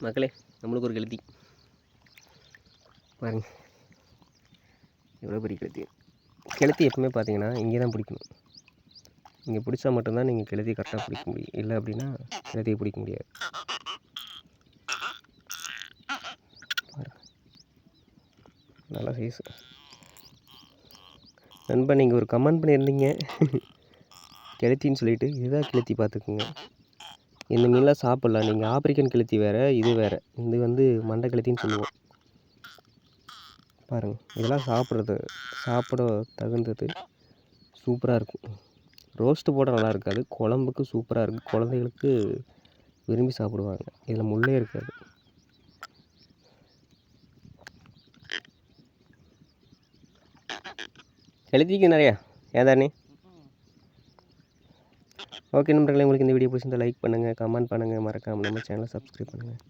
மக்களே, நம்மளுக்கு ஒரு கெளுத்தி பாருங்க, எவ்வளோ பெரிய கெளுத்தி. கெளுத்தி எப்பவுமே பார்த்தீங்கன்னா இங்கே தான் பிடிக்கணும். இங்கே பிடிச்சா மட்டும்தான் நீங்கள் கெளுத்தி கரெக்டாக பிடிக்க முடியும். இல்லை அப்படின்னா கெளுத்தியை பிடிக்க முடியாது. பாருங்க, நல்லா சைஸ். நண்பா, நீங்கள் ஒரு கமெண்ட் பண்ணியிருந்தீங்க கெளுத்தின்னு சொல்லிட்டு. இதுதான் கெளுத்தி, பார்த்துக்குங்க. இந்த மீன்லாம் சாப்பிட்லாம். நீங்கள் ஆப்பிரிக்கன் கெளுத்தி வேறு, இது வேறு. இது வந்து மண்டை கெளுத்தின்னு சொல்லுவோம். பாருங்கள், இதெல்லாம் சாப்பிட தகுந்தது. சூப்பராக இருக்கும். ரோஸ்ட்டு போட நல்லா இருக்காது, குழம்புக்கு சூப்பராக இருக்குது. குழந்தைகளுக்கு விரும்பி சாப்பிடுவாங்க. இதில் முள்ளே இருக்காது. கெளுத்திக்கு நிறையா ஏதானே. ஓகே நண்பர்களே, உங்களுக்கு இந்த வீடியோ பிடிச்சிருந்தா லைக் பண்ணுங்கள், கமெண்ட் பண்ணுங்கள், மறக்காமல் நம்ம சேனலை சப்ஸ்கிரைப் பண்ணுங்கள்.